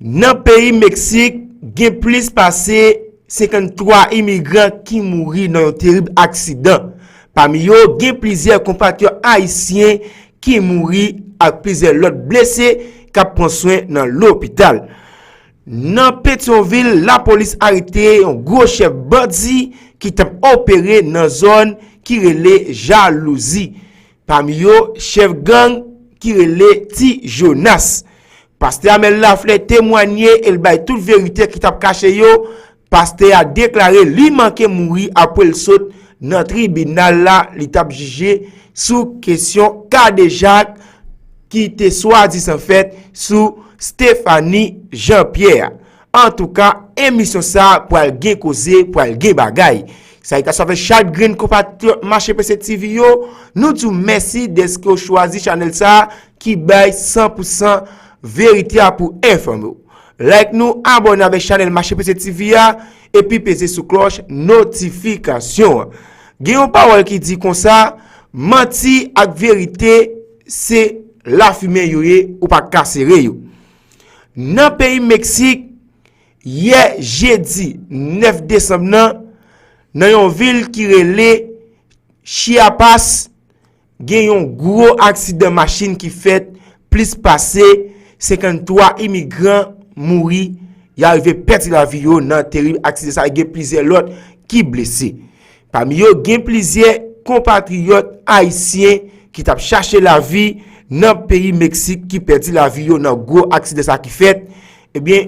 Dans le pays Mexique, il y a plus passé 53 immigrants qui mourent dans un terrible accident. Parmi eux, il y a plusieurs compatriotes haïtiens qui mourent avec plusieurs autres blessés qui prennent soin dans l'hôpital. Dans Pétionville, la police a arrêté un gros chef bandit qui t'a opéré dans une zone qui relait jalousie. Parmi eux, chef gang qui relait Ti Jonas. Pasteur Amel Lafleur témoigné et il bail toute vérité qui t'a caché yo. Pasteur a déclaré lui manqué mourir après le saut dans le tribunal là, il t'a jugé sous question cas de Jacques qui était soi-disant fait sous Stéphanie Jean-Pierre. En tout cas, émission ça pour aller gain causer, pour aller gain bagay. Ça a fait chaque green compatriote marché PC TV yo. Nous tout merci de ce que vous choisi channel ça qui bail 100% vérité pour informer. Like nous, abonnez avec channel marché PC TV et puis pesez sur cloche notification. Gen parole qui dit comme ça, menti avec vérité, c'est la fumée yoye ou pas casser yo. Dans le pays Mexique, hier jeudi 9 décembre, dans une ville qui relève Chiapas, il y a un gros accident de machine qui fait plus passer 53 immigrants mourir. Il arrivé perdre la vie dans un terrible accident. Il y a plusieurs autres qui blessés. Parmi eux, il y a plusieurs compatriotes haïtiens qui ont cherché la vie dans le pays Mexique qui perdu la vie dans un gros accident ça qui fait. Eh bien,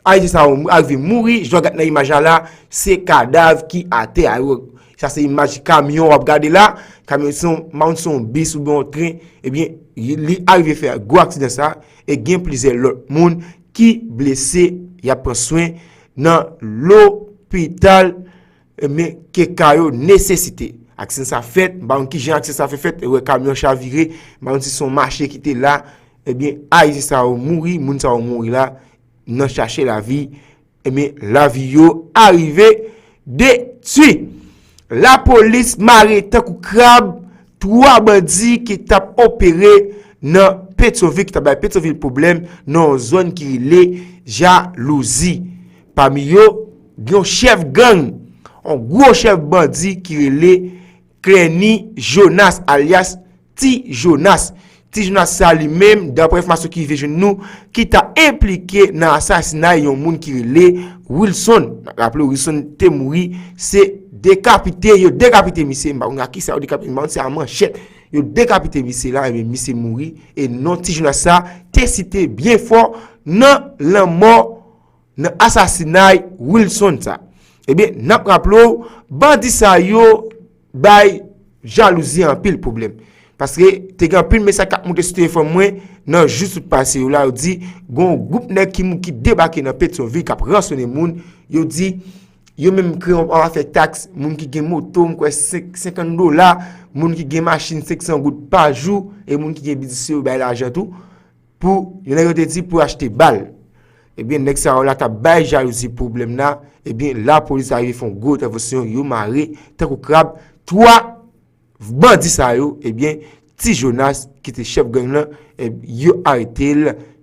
Haïtien arrivé mourir. Je regarde dans l'image là, c'est cadavre qui a été à eux. Ça c'est image camion, on regarde là, camion son bis ou bon train, eh bien, il arrive faire gros accident ça et il y a plusieurs autres monde qui blessé, il y a pris soin dans l'hôpital mais qui a nécessité. Accident ça fait, bah qui j'ai accident ça fait et camion chaviré, bah si son marché qui était là, eh bien, Haïti ça a mourir, moun ça a mourir là, non chercher la vie, eh bien, la vie yo arrivé détruit. La police m'arrête coup crabe 3 bandits qui t'a opéré dans Pétionville, qui t'a Pétionville problème dans zone qui est jalousie. Parmi eux, un chef gang, un gros chef bandit qui est Clény Jonas alias Ti Jonas. Ti Jonas ça lui-même d'après information qui vient nous qui t'a impliqué dans l'assassinat d'un monde qui est Wilson. Rappelez Wilson t'est mort, c'est décapité, yo décapité monsieur, on qui ça décapité, c'est à manchette. Yo décapité monsieur là et monsieur mourir et non Ti Jonas ça t'est cité bien fort dans la mort dans assassinat Wilson ça. Eh bien, n'a rappelons bandi ça yo bay jalousie en pile problème. Parce que te gan pile message qui monte sur téléphone moi non juste passer là dit gon groupe nèg qui débarquer dans Pétionville qui a rançonné moun yo dit yo même créé on va faire taxe moun qui gen moto quoi $50 moun qui gen machine 500 gouttes par jour et moun qui gen business yo bay l'argent tout pour yo nèg te dit pour acheter balle. Eh bien nèg ça là ta bay jalousie problème là eh bien la police arrive font gros intervention yo maré tant que crabe 3 bandit ça yo eh bien Ti Jonas qui était chef gang là yo arrêté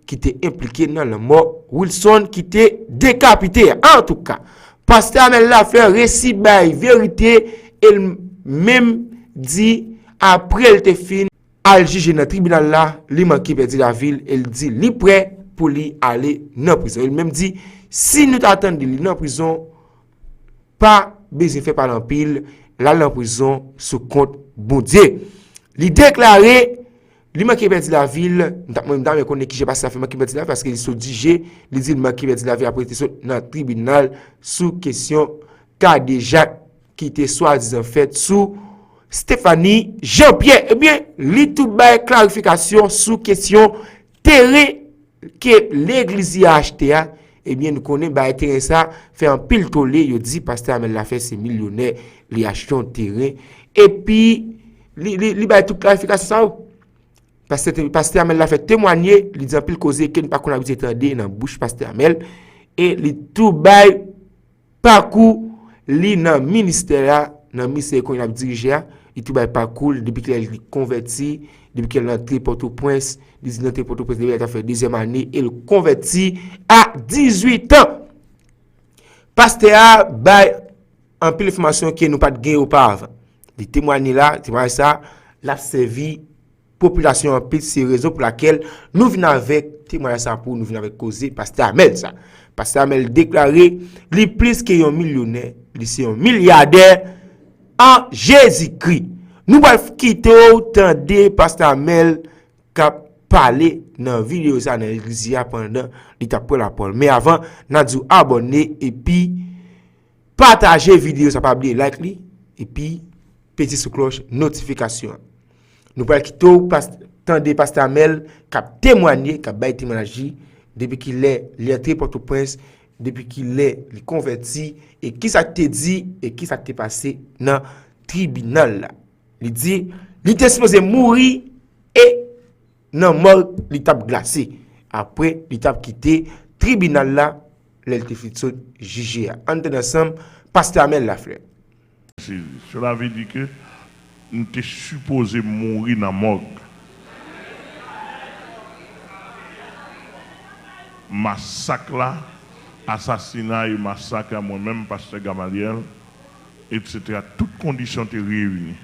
qui était impliqué dans la mort Wilson qui était décapité. En tout cas pasteur Amel Lafleur récit bail vérité elle même dit après elle te fin al juger dans tribunal là li manqué perdu la ville elle dit li prêt pour lui aller dans prison. Elle même dit si nous t'attendons li dans prison pas besoin faire par l'empile là en prison sous compte bon Dieu. Il déclaré li manqué perdu la ville dans me connaît qui j'ai passé ça fait manqué perdu la parce qu'il se digé il dit manqué perdu la ville après il dans le tribunal sous question cas de Jacques qui était soi-disant fait sous Stéphanie Jean-Pierre. Eh bien li tout bail clarification sous question terrain que l'église a acheté. Eh bien nous connaît ba terrain ça fait un pile tollé yo dit pasteur Amel Lafleur c'est millionnaire li acheté un terrain et puis li ba toute clarification ça parce que pasteur Amel Lafleur témoigner li dit en pile causer que pas qu'on habite tendre dans bouche pasteur Amel et li tout bail parcours li dans ministère là dans ministère qu'on a dirigé il tout bail parcours depuis qu'il est converti depuis qu'elle est entrée Port-au-Prince, il a fait 10e année, il converti à 18 ans. Pasteur a un peu d'informations que nous pas gagné auparavant. Les témoignages là, ça, l'a servi population en pile, c'est raison pour laquelle nous venons avec témoignage ça pour nous venir avec causer Pasteur Amel ça. Pasteur Amel déclaré, lui plus qu'un millionnaire, lui c'est un milliardaire en Jésus-Christ. Nous allons quitter autant de Pasteur Amel qui a parlé dans la vidéo ça dans l'église pendant l'étape pour la parole. Mais avant, nous avons abonné et puis partager vidéo ça pas oublier like li et puis petit sous cloche notification. Nous allons quitter Pasteur Amel qui a témoigné, qui a baillé témoignage depuis qu'il est entré Port-au-Prince, depuis qu'il est converti et qui ça te dit et qui ça te passé dans le tribunal là. Il dit, il était supposé mourir et non mort l'étape glacée. Après l'étape quitté tribunal là, l'étape fait juger. Entre ensemble, Pasteur Amel Lafleur. Cela veut dire que nous sommes supposés mourir dans la morgue. Massacre là, assassinat et massacre à moi-même, Pasteur Gamaliel, etc. Toutes conditions étaient réunies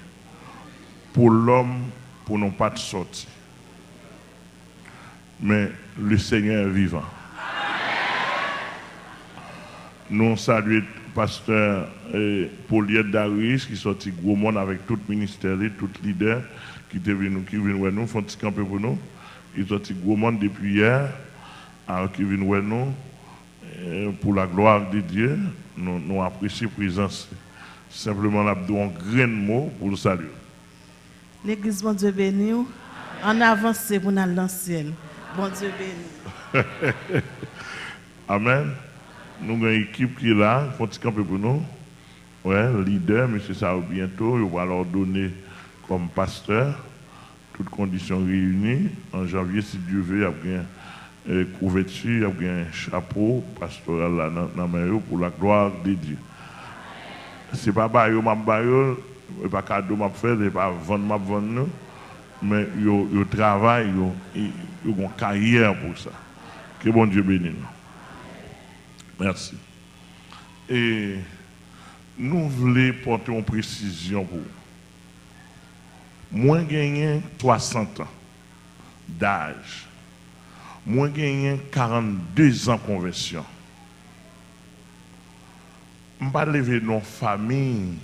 pour l'homme, pour non pas de sortir. Mais le Seigneur est vivant. Nous saluons Pasteur Pauliette Darius qui sorti gros monde avec tout ministère, tout leader qui viennent nous, font petit camper pour nous. Ils sorti gros monde depuis hier, qui viennent nous pour la gloire de Dieu. Nous apprécions la présence. Simplement, nous avons un grand mot pour le saluer. L'église, bon Dieu béni, en avance pour nous dans le ciel. Bon Dieu béni. Amen. Nous avons une équipe qui est là, font petit camper pour nous. Ouais, leader, M. Sao bientôt, il va leur donner comme pasteur, toutes conditions réunies. En janvier, si Dieu veut, il y a bien couverture, il y a bien un chapeau pastoral là dans la pour la gloire de Dieu. Ce n'est pas bayo, ce pas cadeau, ce n'est pas vendre, mais ils travaillent, ils ont une carrière pour ça. Que bon Dieu bénisse. Merci. Et nous voulons porter une précision pour vous. Moi, j'ai 300 ans d'âge. Moi, j'ai 42 ans de conversion. Je ne vais pas lever nos familles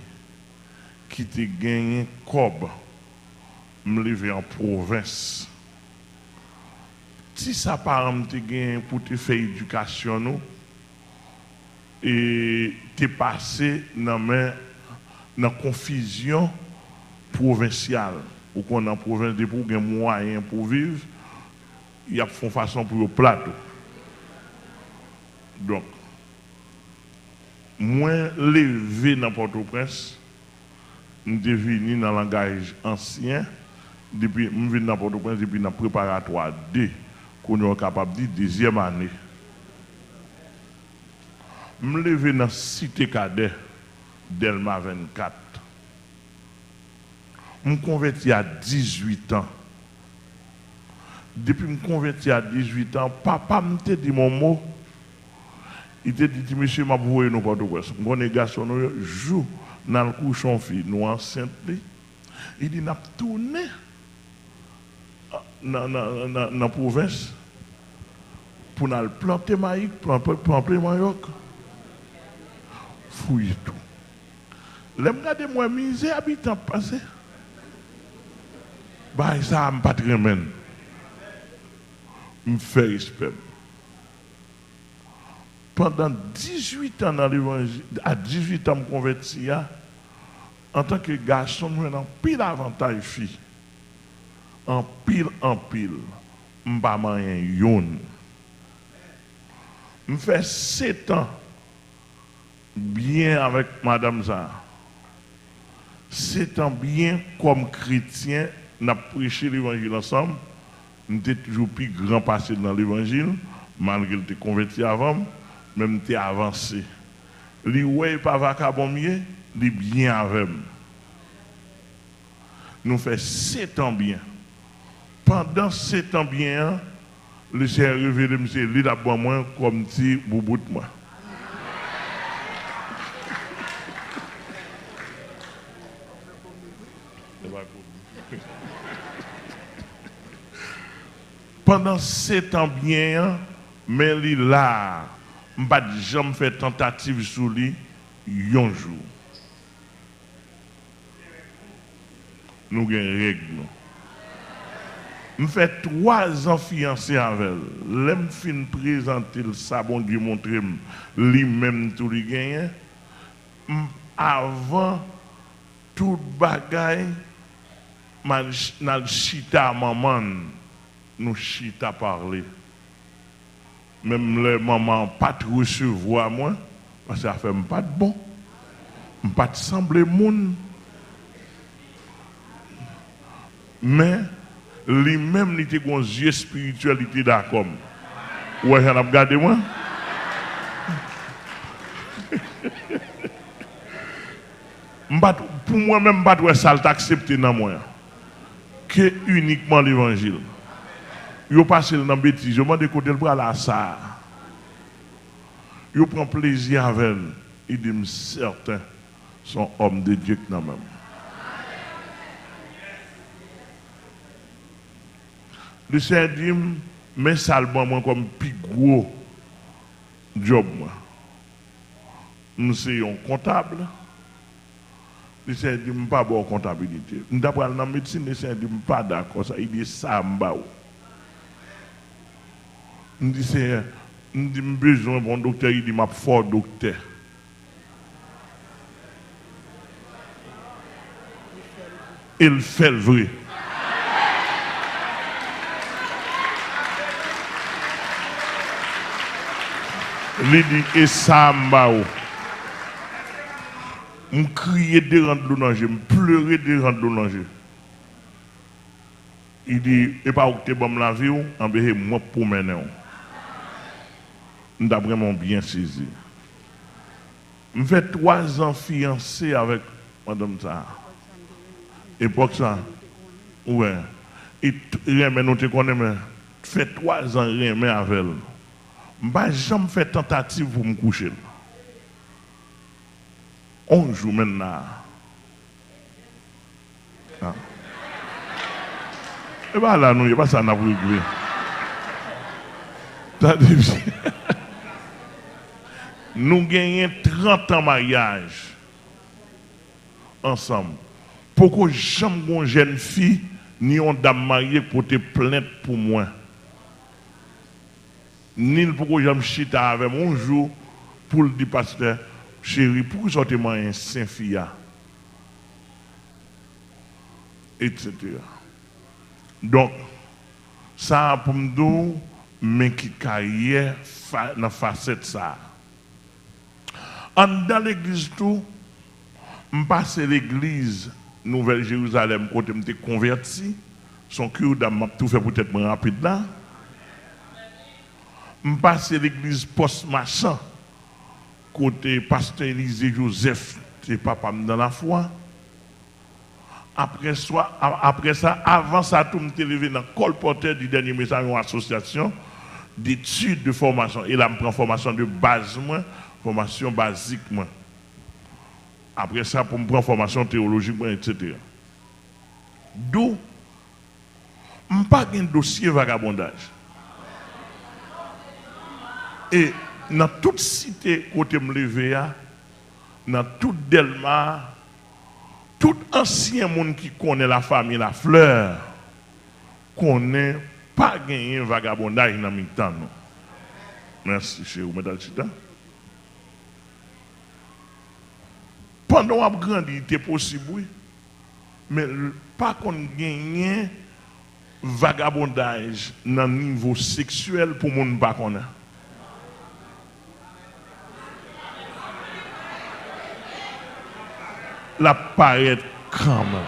qui te gagné cob. Je me lever en province. Si ça par exemple te gagné pour te faire éducation, nous, et t'es passé dans la confusion provinciale. Ou qu'on en province de pour gagner moyen pour vivre, il y a une façon pour le plateau. Donc, moins levé dans Port-au-Prince, nous devenu dans le langage ancien, depuis nous venons dans Port-au-Prince depuis dans préparatoire 2, qu'on est capable de dire deuxième année. Je me levé dans la cité cadet Delma 24. Je me convertis à 18 ans. Depuis que je me convertis à 18 ans, papa m'a dit mon mot. Il t'a dit, monsieur, m'a voué nous pas de Port-au-Prince. Mon garçon joue dans le couchon fille, nous enceinte. Il dit, n'a tourné dans la province pour nous planter maïs, planter maïs. Fouille tout. Les regardez moi misère habitant passé. Bah ça me pas très bien. Me fait respect. Pendant 18 ans dans l'évangile, à 18 ans me converti en tant que garçon, nous avons pile avantage fille. En pile, m'pas rien yon. Me fait 7 ans bien avec Madame Zah. 7 ans bien comme chrétien, nous avons prêché l'évangile ensemble. Nous étions toujours plus grand passé dans l'évangile, malgré que tu converti avant, même tu avancé. Les ouais pas vacabon mieux, les bien avec. Nous fait 7 ans bien. Pendant ce temps bien, le Seigneur révélé monsieur lui d'abord moi comme petit boubout de moi. Pendant ce temps bien, mais lui là, m'pas jamais fait tentative sur lui un jour. Nous avons une règle. Je fais 3 ans fiancé avec elle. L'aime fin présenter le sabon Dieu montré lui-même tout lui gagne. Avant tout bagaille, mal chita maman, nous chita parler. Même les mamans pas de recevoir moi, parce que ça fait pas de bon, pas de sembler moun. Mais lui-même, il était un yeux spiritualité d'accord. Ouais, j'en ai regardé moi. Pour moi-même, je ne sais pas accepter dans moi. Que uniquement l'évangile. Je passe dans la bêtise, je me demande côté le bras là, ça. Je prends plaisir avec elle. Il dit certains sont hommes de Dieu quand même. Le Seigneur dit, mais ça le moi comme plus gros job. Nous sommes un comptable. Le Seigneur dit, je ne pas bon comptabilité. D'après la médecine, le Seigneur dit, je ne pas d'accord. Il dit, ça m'a. Je dis, Seigneur, je dis, besoin de bon docteur. Il dit, je suis fort docteur. Il fait le vrai. Il dit, et ça m'a. Je criais de rendre l'eau danger, je pleurais de rendre l'eau danger. Il dit, et pas où tu es bon la vie, en vérité, moi pour mener. Nous avons vraiment bien saisi. Je fais 3 ans fiancé avec madame ça. Époque ça. Ouais. Et rien, mais nous te connaissons, mais fait 3 ans rien, mais avec elle. Je n'ai jamais fait tentative pour me coucher. 11 jours maintenant. Ah. Et bien là, nous, il n'y a pas ça à régler. Nous gagnons 30 ans de mariage ensemble. Pourquoi jamais une jeune fille ni une dame mariée pour te plaindre pour moi? Ni pourquoi j'aime chita avec mon jour pour le dire pasteur, chérie, pourquoi sortez-moi un Saint-Fia? Etc. Donc, ça pour me dire, mais qui carrière dans la facette ça. Dans l'église tout, je passe l'église Nouvelle-Jérusalem, quand je me suis converti, son cœur m'a tout fait peut-être rapide là. Je passe l'église post-machin, côté pasteur Élisée Joseph, c'est papa dans la foi. Après ça, avant ça, tout me suis levé dans le colporteur du dernier message en association d'études de formation. Et là, je prends formation de base, formation basique. Après ça, pour me prendre formation théologique, etc. D'où, je n'ai pas un dossier vagabondage. Et dans toute cité où je me levé, dans toute Delmar, tout ancien monde qui connaît la famille La Fleur, connaît pas gagné un vagabondage dans le temps. Merci, chez vous, mesdames et messieurs. Pendant que je grandi, c'était possible, oui. Mais pas qu'on gagne vagabondage dans le niveau sexuel pour mon pas qu'on a. La paraît quand même.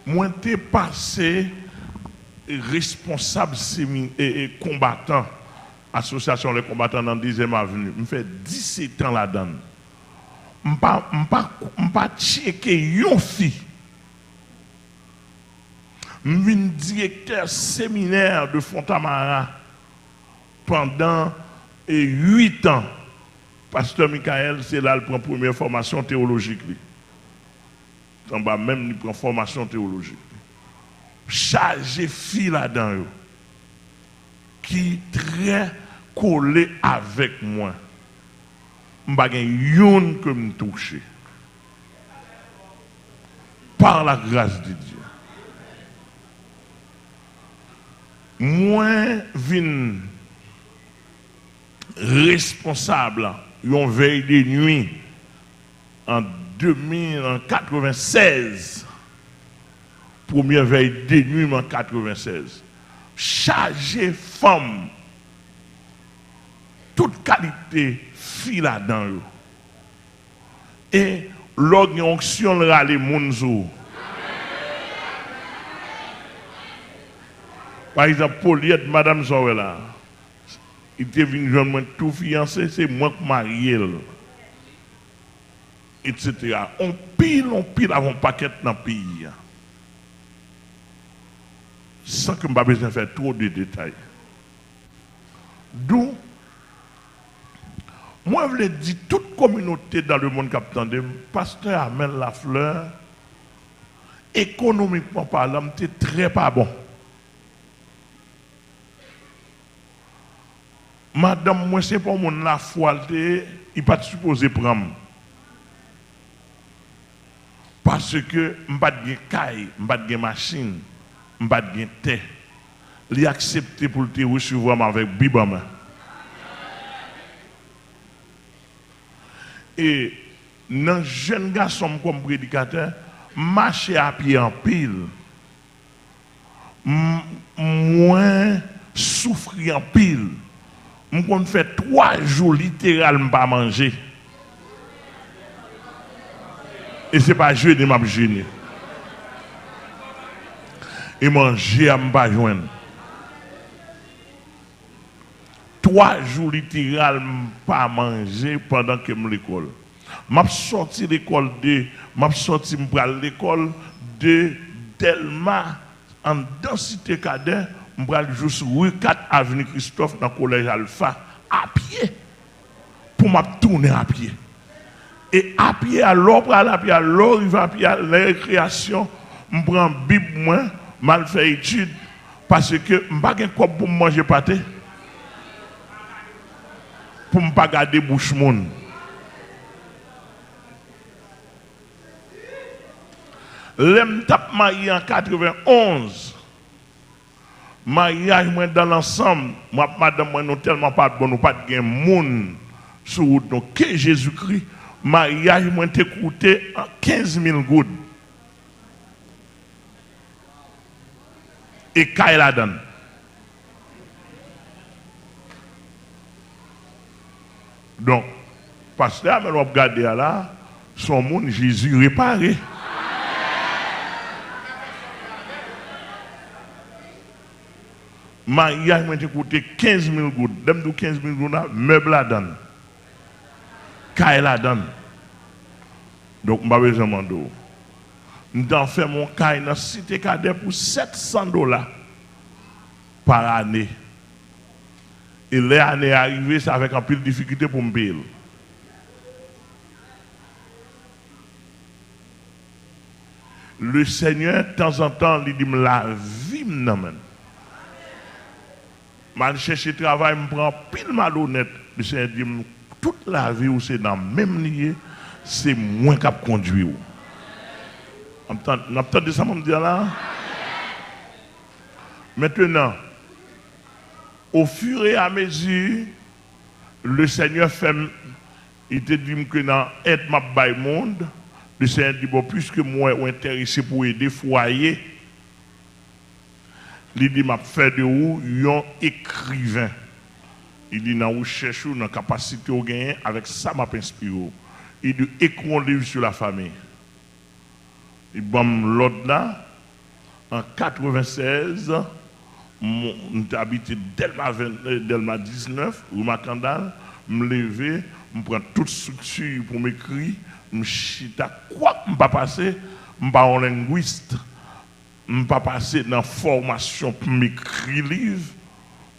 Moi, t'ai passé responsable et combattant, association des combattants dans 10e avenue. Je fais 17 ans là-dedans. Je ne pas checker une fille suis directeur séminaire de Fontamara pendant 8 ans. Pasteur Michael, c'est là qu'il prend première formation théologique. En bas même, il prend formation théologique. Chargé fille là-dedans, qui très collé avec moi. Je n'ai pas yon que me toucher. Par la grâce de Dieu. Moi, vin responsable, yon veille de nuit en 1996. Première veille de nuit en 1996. Chargé femme, toute qualité, fille là-dedans. Et l'onction là les mounzou. Par exemple, Pauliette, Madame Zorella, il était venu joindre tout fiancé, c'est moi qui marié. Etc. On pile avant paquet dans le pays. Sans que je n'ai pas besoin de faire trop de détails. D'où, moi, je voulais dire, toute communauté dans le monde qui attendait, pasteur amène la fleur, économiquement parlant, c'était très pas bon. Madame, moi, c'est pas mon la foi, il n'est pas supposé prendre. Parce que je n'ai pas de caille, je n'ai pas de machine, je n'ai pas de thé. Il a accepté pour te recevoir avec Bibama. Et dans jeune garçon comme prédicateur, marcher à pied en pile, moins souffrir en pile. Je fais 3 jours littéralement pas manger. Et ce n'est pas jeûner, je vais jeûner. Et manger à ne pas joindre. 3 jours littéralement pas manger pendant que je suis à l'école. Je suis sorti de l'école de Delma en densité cadet. Je suis juste rue 4 avenue Christophe dans le collège Alpha à pied. Pour me tourner à pied. Et à pied, alors, il va à pied à la récréation. Je prends la Bible, moi, mal fait étude. Parce que je n'ai pas de quoi pour manger pâté. Pour ne pas garder bouche monde. L'em tap marié en 91. Mariage moi dans l'ensemble, moi madame moi nous tellement pas bon, nous pas de monde sur route donc que Jésus-Christ, mariage moi t'ai coûté 15 000 gouttes. Et Kaila la donne. Donc, pasteur, mais on regarde là, son monde Jésus réparé. Mariage m'a coûté 15 000 gouttes. Dem de 15 000 gouttes, meuble la donne. Caille la donne. Donc, je vais besoin de m'en nous avons fait mon caille dans la cité cadet pour $700 par année. Et l'année arrivée, c'est avec un peu de difficulté pour me payer. Le Seigneur, de temps en temps, il dit la vie m'amène. Je cherche travail, je prends pile malhonnête. Le Seigneur dit toute la vie où c'est dans le même lieu, c'est moins qu'à conduire. Vous entendez ça, me dire là? Maintenant, au fur et à mesure, le Seigneur fait, il te dit que dans aide ma bail monde, le Seigneur dit bon, puisque moi suis intéressé pour aider foyer, il dit m'a fait de vous un écrivain. Il dit dans vous cherchez dans capacité au gain avec ça m'a inspiré. Il dit écris un livre sur la famille. Il bon l'autre là en 96 on habité Delma 19 ou Macandal, me lever, me prendre toute structure pour m'écrire, me chita quoi me pas passer, me pas un linguiste. Je pas passer dans la formation pour m'écrire livre,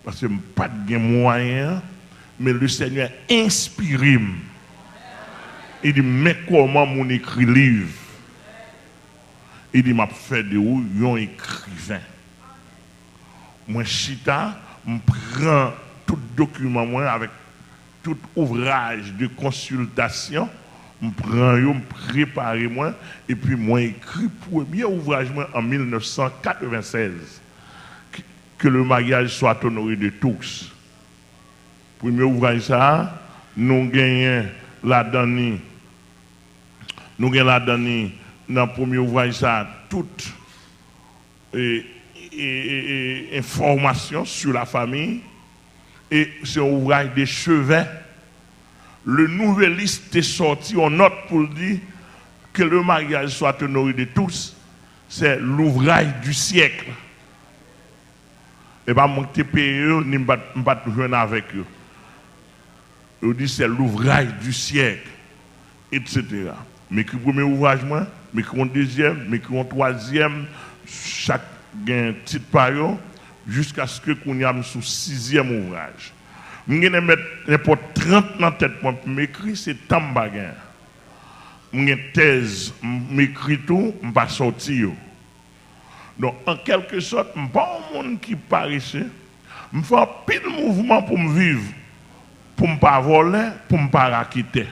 parce que je n'ai pas de moyens, mais le Seigneur inspire. Il dit, mais comment mon écrit livre? Il dit, m'a fait de où un écrivain. Moi, chita, je prends tout document moi avec tout ouvrage de consultation, je prends, je prépare moi, et puis moi écrit premier ouvrage moi en 1996, que le mariage soit honoré de tous. Premier ouvrage ça, nous gagnons la dernière, dans le premier ouvrage ça, toute information sur la famille, et c'est un ouvrage de chevet. Le nouvelliste est sorti en note pour dire que le mariage soit honoré de tous. C'est l'ouvrage du siècle. Et pas mon TPE, ni pas jouer avec eux. Il dit c'est l'ouvrage du siècle, etc. Mais que premier ouvrage, mais que deuxième, mais que troisième, chaque titre par eux, jusqu'à ce que nous ayons sous sixième ouvrage. Je vais mettre n'importe 30 dans la tête pour m'écrire, c'est Tambagan. Je vais une thèse, m'écrit tout, je ne vais pas sortir. Donc, en quelque sorte, je ne suis pas un monde qui part ici. Je fais un pile mouvement pour me vivre, pour ne pas voler, pour ne pas quitter.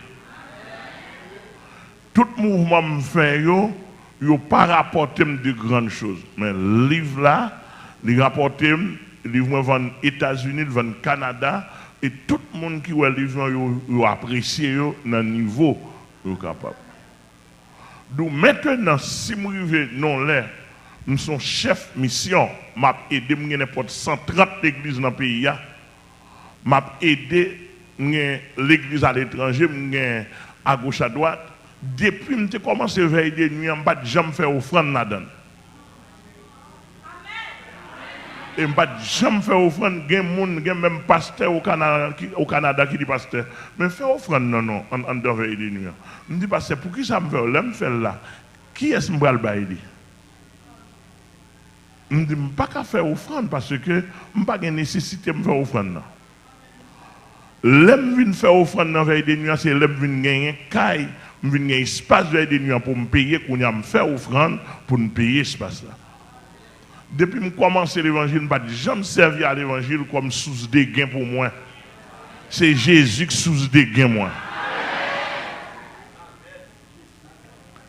Tout mouvement que je fais, il ne pas rapporté de grandes choses. Mais le livre là, il rapporte, le livre vend aux États-Unis, il vend au Canada, et tout le monde qui voit le livre, il apprécie dans le niveau où il est capable. Donc maintenant, si je arrive non là, nous sommes chef mission, m'a aidé n'importe 130 églises dans le pays, m'a aidé l'église à l'étranger, à gauche à droite. Depuis que j'ai commencé à veiller de nuit, je n'ai jamais fait offrande là-dedans. Et je n'ai jamais fait offrande. Il y a même pasteur au Canada qui dit pasteur. Mais faire offrande, non, en dehors veille de nuit. Je me dis, pasteur, pour qui ça me fait? Là, me fait là. Qui est-ce que je vais le bailler? Je me dis, je ne peux pas faire offrande parce que je n'ai pas de nécessité de faire offrande. L'aime vient faire offrande dans veille de nuit, c'est l'aime vient gagner caille. Je viens gagner espace veille de nuit pour me payer, qu'on a me faire offrande pour me payer espace là. Depuis que je commence l'évangile, je ne vais jamais servir à l'évangile comme source de gain pour moi. C'est Jésus qui source de gain moi.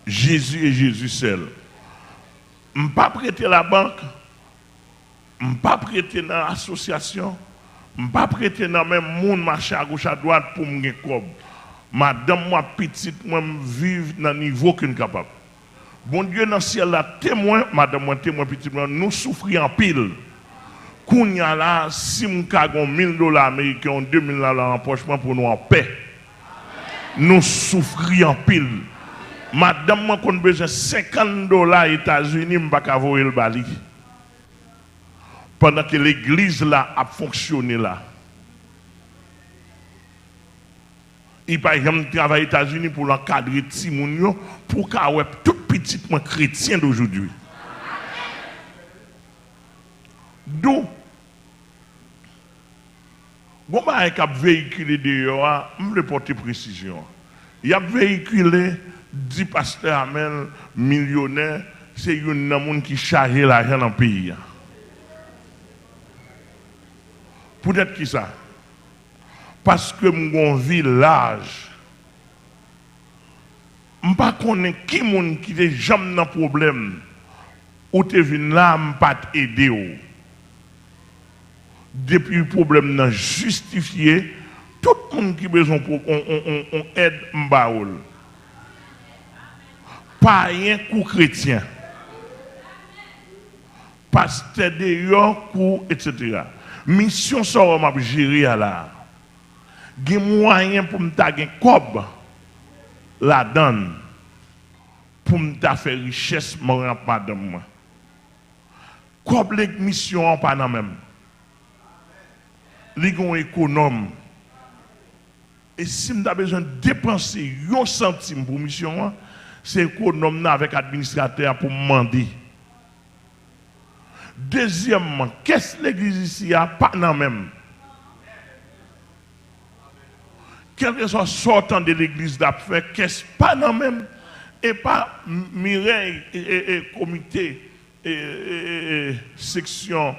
Jésus et Jésus seul. Je ne vais pas prêter la banque, je ne vais pas prêter dans l'association, je ne vais pas prêter dans même monde marché à gauche à droite pour me gagner comme. Madame, moi petite, moi vivre dans le niveau qu'on est capable. Bon Dieu, dans le ciel, là, témoin, madame, moi témoin, petit, nous souffrons en pile. Qu'on y a là, si nous avons $1000 américains, $2000 en poche pour nous en paix. Nous souffrons en pile. Madame, moi, qu'on a besoin de $50 États-Unis, je ne vais pas voir le bali. Pendant que l'église là a fonctionné là. Il par exemple travaille aux États-Unis pour l'encadrer Timounio pour qu'il y ait tout petit chrétien d'aujourd'hui. D'où, bon, il y a véhiculé dehors, je vais porter précision. Il y a véhiculé 10 pasteurs Amel millionnaires, c'est une personne qui charge l'argent dans le pays. Peut-être qui ça? Parce que mon village, je ne sais pas qui est jamais dans problème, ou tu es venu là, je ne pas t'aider. Depuis le problème n'a justifié, tout le monde qui a besoin on aide m'baoul. Pas rien coup chrétien. Pasteur dehors, coup, etc. Mission sort m'a géré à là. Gen moyen pour me ta gen cob la donne pour me ta faire richesse mon madame moi. Cob les mission pas nan même. Li gon économe. Et si m'ta besoin de dépenser 1 centime pour mission c'est économe avec administrateur pour me demander. Deuxièmement, qu'est-ce que l'église ici a pas dans même? Quel que soit sortant de l'église d'après, qu'est-ce pas dans même? Et pas Mireille et comité et section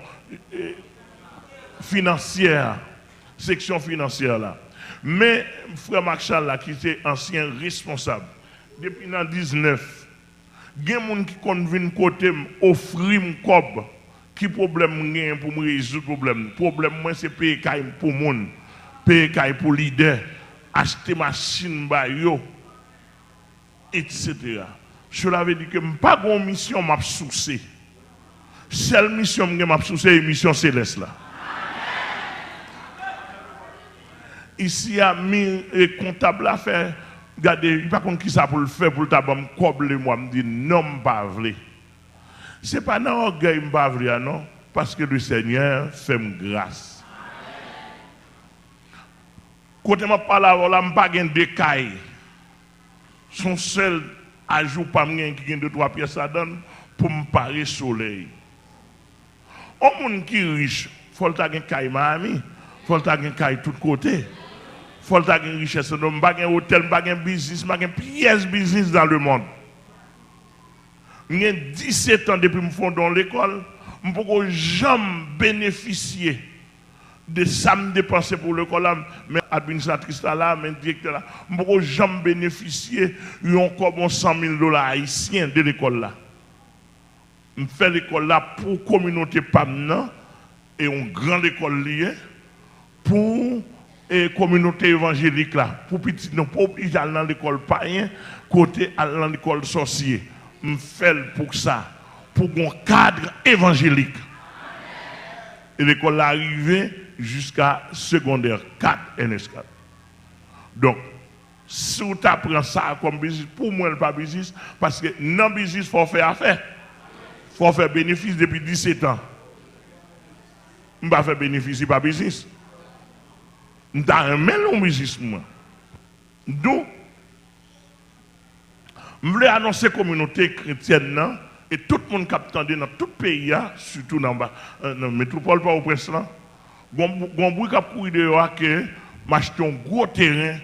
financière, section financière là. Mais frère Marchal là, qui était ancien responsable, depuis 19, il y a des gens qui viennent côté offrir un cob. Qui problème gain pour me résoudre problème? Problème moi c'est payer caille pour monde, payer caille pour leader, acheter machine ba yo, etc. Cela veut dire que pas bonne mission m'a soucié. Seule mission m'a soucié mission céleste là. Ici a mis comptable à faire. Regardez, il pas contre qui ça pour le faire pour le tabac coble moi me dit non pas vrai. C'est pas dans orgueil m'pa vrai non parce que le Seigneur fait grâce. Quand m'a parlé là m'pa gen décaille. Son seul ajout pas m'gen qui gen 2-3 pièces ça donne pour me parer soleil. Un monde qui riche, faut ta gen caille Miami, faut ta gen caille tout côté. Faut ta gen richesse non pas gen hôtel, pas gen business, pas gen pièce business dans le monde. J'ai 17 ans depuis que je suis dans l'école, je ne peux jamais bénéficier de ça me dépenser pour l'école, mais administratrice là, mais directeur là, je ne peux jamais bénéficier de 100 000 $ haïtiens de l'école là. Je fais l'école là pour la communauté PAMNA et une grande école liée pour la communauté évangélique là, pour petit non, pour aller dans l'école païen, côté aller dans l'école sorcier. Je fais pour ça, pour un cadre évangélique. Et l'école est arrivée jusqu'à secondaire 4 NS4. Donc, si tu apprends ça comme business, pour moi, ce n'est pas business, parce que dans le business, il faut faire affaire. Il faut faire bénéfice depuis 17 ans. Je ne vais pas faire bénéfice, pas business. Je n'ai un même business, moi. Donc, je voulais annoncer la communauté chrétienne et tout le monde qui attendait dans tout le pays, surtout dans la métropole, pas au prince là. Bon bruit qui a couru dehors que m'acheter un gros terrain,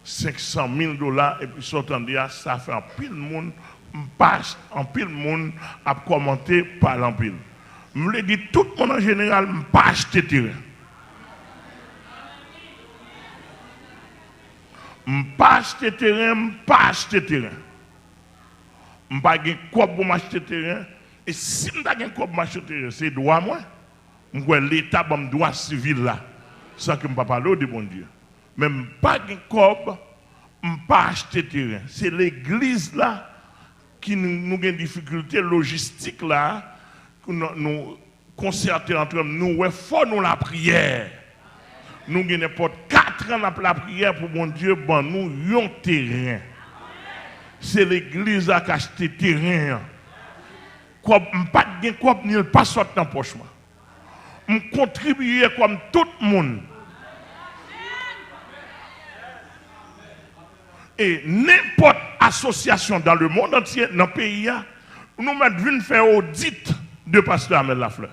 500 000 $ et puis s'entendait, ça fait un pile de monde, en pile de monde à commenter par l'empile. Je voulais dire tout le monde en général, je pas acheter terrain. Je pas acheter terrain, pas acheter terrain. Je n'ai pas de quoi pour m'acheter terrain. Et si je n'ai pas de quoi pour m'acheter terrain, c'est droit moi. L'État a un droit civil là. Sans que je ne parle de bon Dieu. Mais je n'ai pas de quoi pour m'acheter terrain. C'est l'église là qui nous a une difficulté logistique là. Nous concerter entre nous. Il faut nous la prière. Nous avons n'importe 4 ans la prière pour mon Dieu, bon, nous un terrain. C'est l'église qui a acheté terrain. Je n'ai pas de quoi, je pas sorti dans la poche. Je contribue comme tout le monde. Et n'importe association dans le monde entier, dans le pays, nous venons faire audit de Pasteur Amel Lafleur.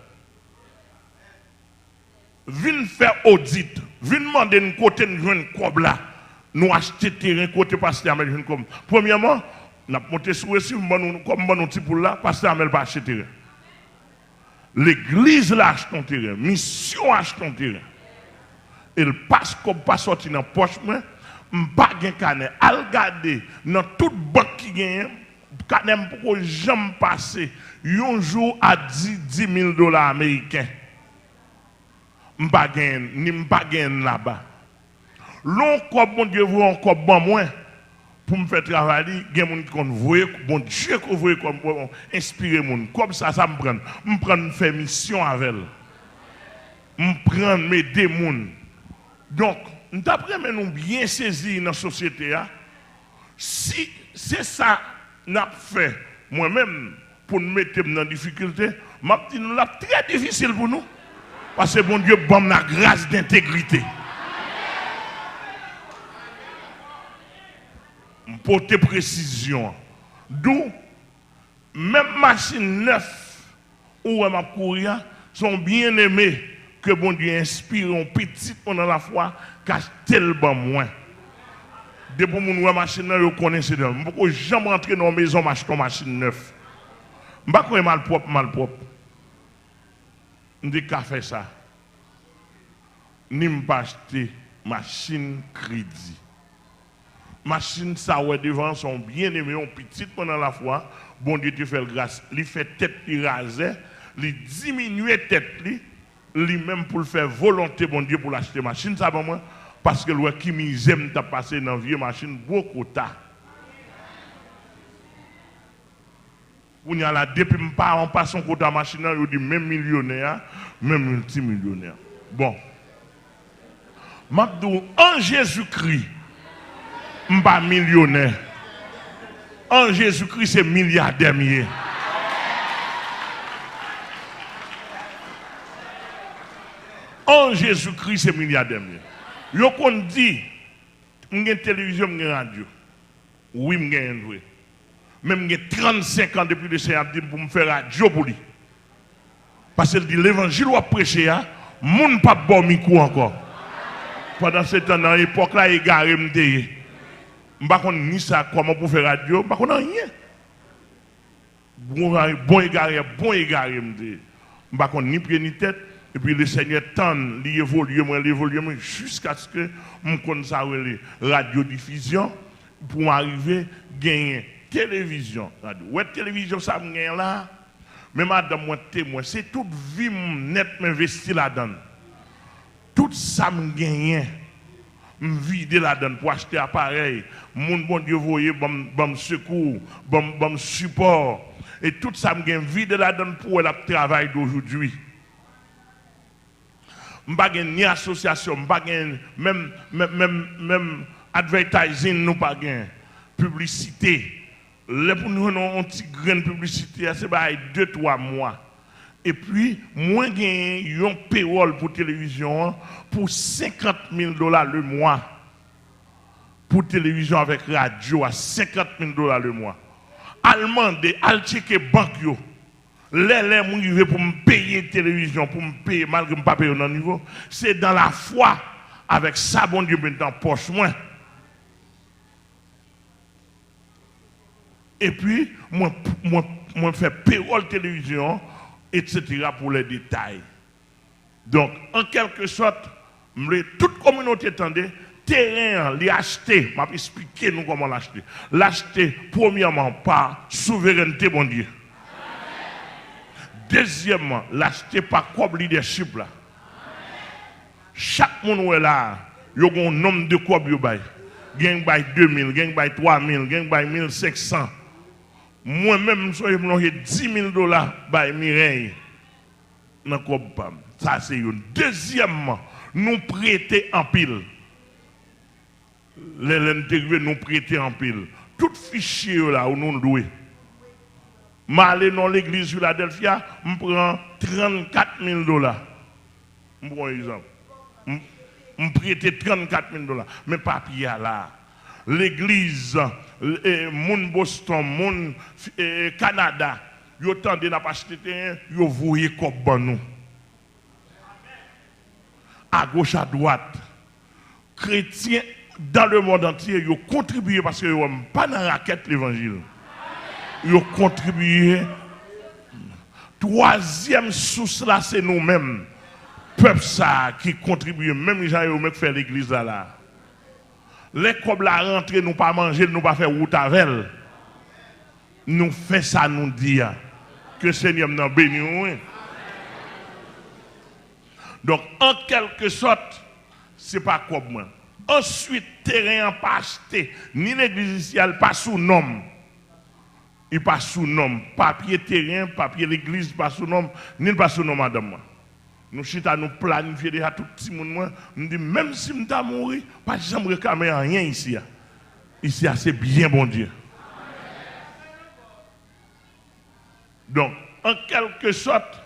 Venons faire audit. Venons demander une côté de une là. Nous acheter terrain côté Pasteur Amel comme. Premièrement, nous avons monté sur comme bon outil pour là, Pasteur Amel pas acheter terrain. L'église là achète ton terrain, mission achète ton terrain. Et le passe comme pas sorti dans la poche, je ne pas de canet. À regarder dans toute banque qui gagne, canet pour jamais passer un jour à 10 000 $ américains. Je ne pas gagner là-bas. L'on comme mon Dieu vous encore bon moins pour me faire travailler, il y a des gens qui voient, bon Dieu qui voit comme inspirer les gens. Comme ça me prend. Je prends une faire mission avec elle. Je prends m'aider les gens. Donc, d'après nous bien saisir dans la société, si c'est ça que nous avons fait, moi-même, pour nous mettre dans la difficulté, je dis c'est très difficile pour nous. Parce que bon Dieu, bon la grâce d'intégrité. Pour tes précisions. D'où, même machine neuve, ou m'a courir, sont bien aimés que bon Dieu inspire un petit pendant la foi, cache tellement moins. Depuis que mon machine, je connais ces deux. Je ne peux jamais entrer dans la maison, m'acheter une machine neuve. Je ne peux pas mal propre. Je ne dis qu'à faire ça. Je ne peux pas acheter machine crédit. Machine, ça, ouais, devant, sont bien aimés, on petit pendant la foi. Bon Dieu te fait grâce. Il fait tête, il rase, il diminue tête, lui-même pour le faire volonté, bon Dieu, pour l'acheter machine, ça va moi. Parce que le qui m'aime t'a passé dans une vieille machine beaucoup tard. On y a là, depuis que on passe en côté machine, on dit même millionnaire, même multimillionnaire. Bon. M'abdou, en Jésus-Christ, je ne suis pas millionnaire. En Jésus-Christ, c'est milliardaire. En Jésus-Christ, c'est milliardaire. Yo qu'on dit, j'ai télévision, j'ai radio. Oui, j'ai joué. Même j'ai 35 ans depuis le Seigneur pour me faire radio pour lui. Parce qu'il dit l'évangile ou prêcher, mon pas bon micro encore. Pendant ce temps, dans l'époque là, il garé me dire. Je ne sais pas ni ça, comment pour faire radio, je ne sais rien. Bon égaré, me dire. Je ne sais pas ni pied ni tête. Et puis le Seigneur tend, l'évoluer, jusqu'à ce que je connaisse la radiodiffusion pour arriver à gagner télévision. Ouais, télévision, ça me gagne là. Mais madame, moi, témoin, c'est toute vie net m'investir là-dedans. Tout ça me gagne. Me vider là-dedans pour acheter appareil. Mon bon Dieu, voyez, bon secours, bon support. Et tout ça me gagne vide là-dedans pour le travail d'aujourd'hui. Je n'ai pas ni association, même advertising, nous pas publicité. Là pour nous, on a une petite graine publicité, c'est 2-3 mois. Et puis, moi, j'ai un payroll pour télévision pour $50,000 le mois. Pour télévision avec radio à $50,000 le mois. Allemand, al checker banque yo. Les moi pour me payer télévision, pour me payer malgré que je ne pas payer au niveau, c'est dans la foi avec ça bon Dieu dans poche moins. Et puis moi fais payroll télévision etc. pour les détails. Donc en quelque sorte, toute communauté attendait terrain les acheter, m'a expliquer nous comment l'acheter. L'acheter premièrement par souveraineté bon Dieu. Deuxièmement, l'acheter par quoi leadership là. Chaque monde est là, il y a un nombre de quoi il bail. Gagne bail 2000, gagne bail 3000, gagne bail 1500. Moi-même, je vais $10,000 bail Mireille. Ça c'est une. Deuxièmement, nous prêter en pile. L'intégrer nous prêter en pile. Tout fichier là où nous louons. Je vais aller dans l'église Philadelphia, je prends $34,000. Je prends un exemple. Je prête $34,000. Mais papier là. L'église, mon Boston, mon Canada, ils tendent à pas acheter, ils voient comme nous. À gauche, à droite. Chrétiens dans le monde entier, ils contribuent parce qu'ils n'ont pas dans la raquette l'évangile. Ils ont contribué. Troisième source là, c'est nous-mêmes. Peuple ça qui contribue, même les gens qui font l'église là. Les comme la rentrée, nous pas manger, nous pas faire route avec. Nous faisons ça, nous dire que le Seigneur nous bénit. Donc, en quelque sorte, ce n'est pas comme moi. Ensuite, terrain pas acheté, ni l'église ici, elle pas sous nom. Il pas sous nom. Papier terrain, papier l'église, pas sous nom, ni pas sous nom, madame. Nous chita nous planifier déjà tout petit monde. Nous dit même si nous t'as mouru, pas jamais réclamer rien ici. Ici, c'est bien bon Dieu. Donc, en quelque sorte,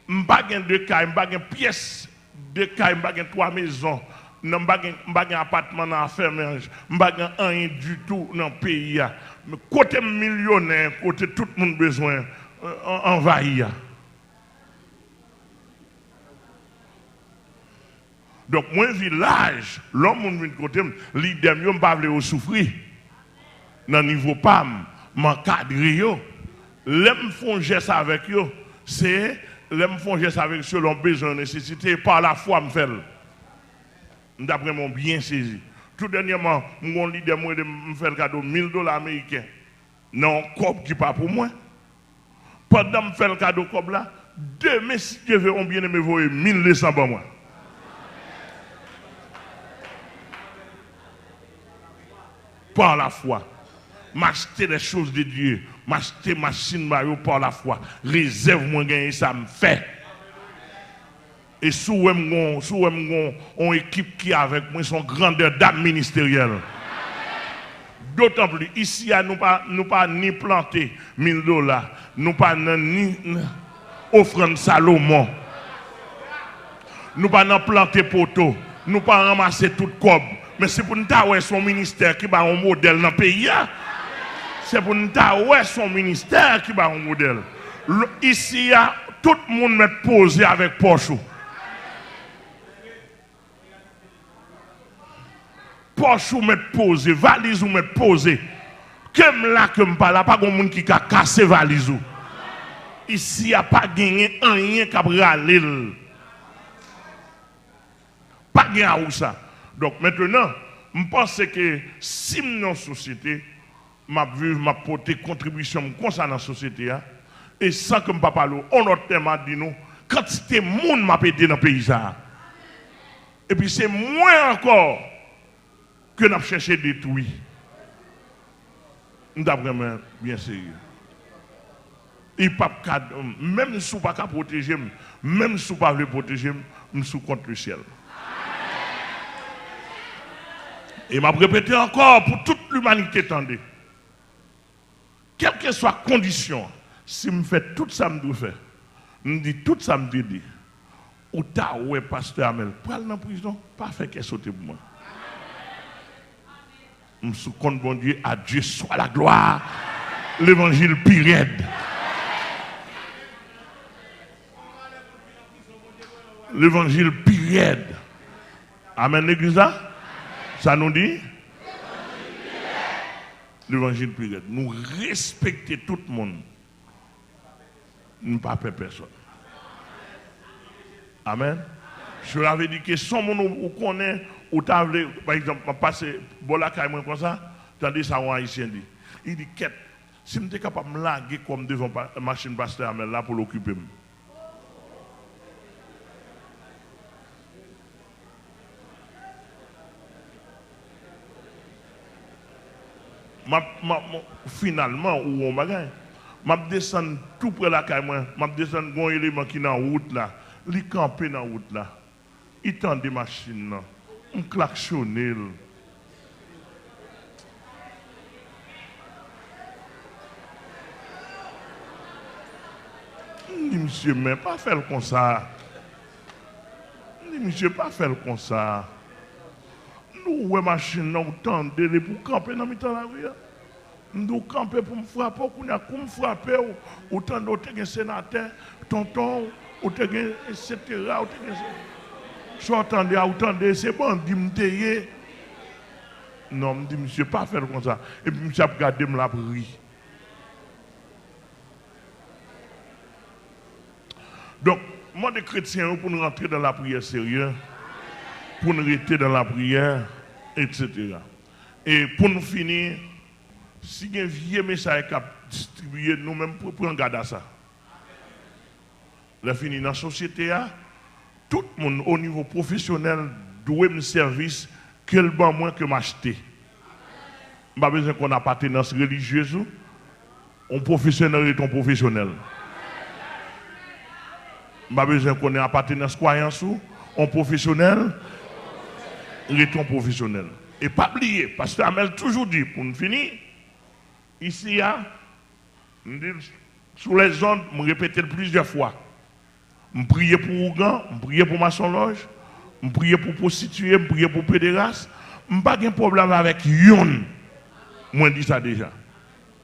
je n'ai pas de cas, je n'ai pas de pièces de cas, je n'ai pas de 3 maisons, je n'ai pas d'appartement dans la ferme, je n'ai pas rien du tout dans le pays. Mais côté millionnaire, côté tout le monde besoin, envahir. Donc, moi, village, l'homme vient de côté, l'idée, je ne veux pas souffrir. Dans le niveau PAM, m'encadrer. L'aime font geste avec eux, c'est l'aime font geste avec ceux qui ont besoin de nécessité, par la foi, me faire. D'après mon bien saisi. Tout dernièrement, mon leader me fait le cadeau $1000 américains. Non, cob qui pas pour moi. Pendant que je fais le cadeau comme là, demain, si Dieu veut, on bien aimé vous 1200 pour moi. Par la foi. M'acheter les choses de Dieu. M'acheter machine par la foi. Réserve-moi gagner, ça me fait. Et sous une équipe qui est avec moi, son grandeur d'âme ministérielle. D'autant plus, ici, nous pas ni planter $1000, nous pas ni offrande Salomon. Nous pas planter poteau, nous pas ramasser tout cob. Mais c'est pour nous avoir son ministère qui va un modèle dans le pays. C'est pour nous avoir son ministère qui va un modèle. Ici, tout le monde met posé avec poche. Poche ou mettre posé, valise ou mettre posé. Comme là que je parle, pas de monde qui a cassé valise. Ici, il n'y a pas gagné rien qui a râlé. Pas gagné où ça. Donc maintenant, je pense que si dans la société, je porter contribution comme ça dans la société, et sans que je ne parle, on a tellement dit nous, quand c'était monde m'a pété dans le pays. Et puis c'est moins encore que nous avons cherché à détruire. Nous avons vraiment bien sérieux. Et même si vous ne pouvez pas protéger, même si vous ne pouvez pas protéger, nous sommes contre le ciel. Et je vais répéter encore pour toute l'humanité, attendez. Quelle que soit la condition, si je fais tout ça, je dois faire. Je dis tout ça, je dis. Ou ta ouais, pasteur Amel, pour aller dans la prison, pas faire qu'elle saute pour moi. Je suis contre bon Dieu, à Dieu soit la gloire. L'évangile pire. L'évangile pire. Amen, l'église là? Ça nous dit? L'évangile pire. Nous respectons tout le monde. Nous ne pas peur personne. Amen. Je l'avais dit que son monde ou connaît, ou t'as par exemple, passer bola caïman comme ça, tandis ça un haïtien dit. Il dit quête, si je suis capable de me laguer comme devant la machine pasteur Amel là pour l'occuper. Finalement, où on bagaille, je descends tout près de la caïman, je descends un élément qui est dans la route là, il campe dans la route là, il tend des machines là. On klaxonne. Je dis, monsieur, mais pas faire comme ça. Je dis, monsieur, pas faire comme ça. Nous, ouais, machine, nous tendez pour camper dans la rue. Nous camper pour me frapper, pour me frapper, autant d'autres que sénateur, tonton, etc. Soit attendez, c'est bon, dis-moi, non, je dis, monsieur, pas faire comme ça. Et puis, monsieur a regardé la prière. Donc, moi, des chrétiens, pour nous rentrer dans la prière sérieuse, pour nous rester dans la prière, etc. Et pour nous finir, si il y a un vieux message qui a distribué, nous-mêmes, pour prendre garde à ça. La fini dans la société, tout le monde au niveau professionnel doit me service quel bon moins que m'acheter. Je n'ai pas besoin qu'on ait appartenance religieuse. Un professionnel est un professionnel. Je n'ai pas besoin qu'on ait appartenance croyance. Un professionnel est un professionnel. Et pas oublier, parce que Amel toujours dit, pour nous finir, ici, sous les ondes, je répète plusieurs fois. Je prie pour Ougan, je prie pour Maçon Loge, je prie pour prostituées, je prie pour pédérasse. Je n'ai pas de problème avec yon. Moi, je dis ça déjà.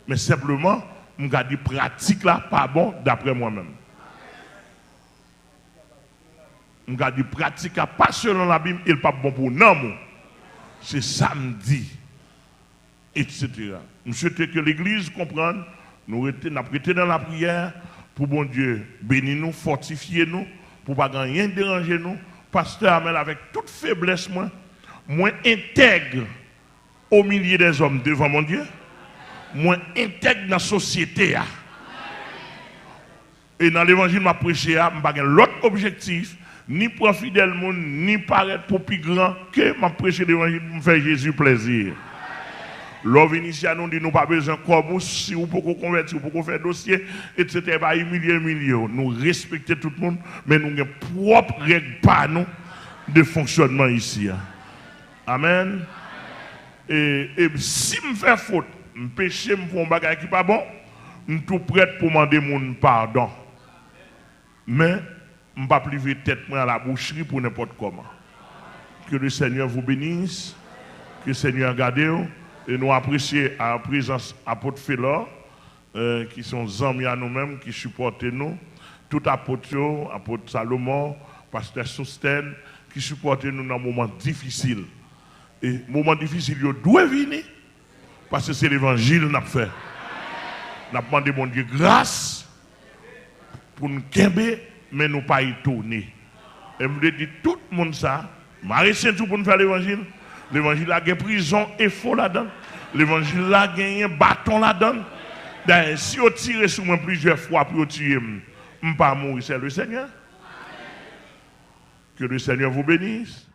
Mais simplement, je dis pratique là, pas bon, d'après moi-même. On a dit pratique pas selon la Bible, il pas bon pour nous. C'est samedi, etc. Nous souhaitons que l'Église comprenne, nous avons prêté dans la prière pour bon Dieu bénir nous, fortifier nous, pour pas rien déranger nous. Pasteur Amel, avec toute faiblesse, moi intègre au milieu des hommes devant mon Dieu, moi intègre dans la société. Et dans l'évangile, je prêche, je n'ai pas l'autre objectif, ni pour fidèle monde, ni paraître pour plus grand que m'a prêcher l'évangile pour me faire Jésus plaisir. L'homme initial nous dit nous pas besoin de corps, si vous pouvez convertir, vous pouvez faire dossier, etc. Bah, humilier. Nous respectons tout le monde, mais nous avons propre règle pas nous de fonctionnement ici. Amen. Et si je fais faute, je péché, je fais un bagage qui n'est pas bon, je suis tout prêt pour demander mon pardon. Mais je ne vais pas priver tête à la boucherie pour n'importe comment. Que le Seigneur vous bénisse, que le Seigneur garde vous, et nous apprécions à la présence d'apôtre Félor, qui sont amis à nous-mêmes, qui supportent nous, tout apôtre, apôtre Salomon, pasteur Sosten, qui supportent nous dans un moment difficile. Et moment difficile, il doit venir, parce que c'est l'évangile que nous avons fait. Nous avons demandé mon Dieu grâce pour nous quimber, mais nous pas y tourner. Et je me dis tout le monde ça, Marie Saint-Tout pour nous faire l'évangile. L'évangile a gagné prison et faux là-dedans. L'évangile a gagné bâton là-dedans. D'ailleurs, si on tire sur moi plusieurs fois pour tuer, je ne vais pas mourir, c'est le Seigneur. Que le Seigneur vous bénisse.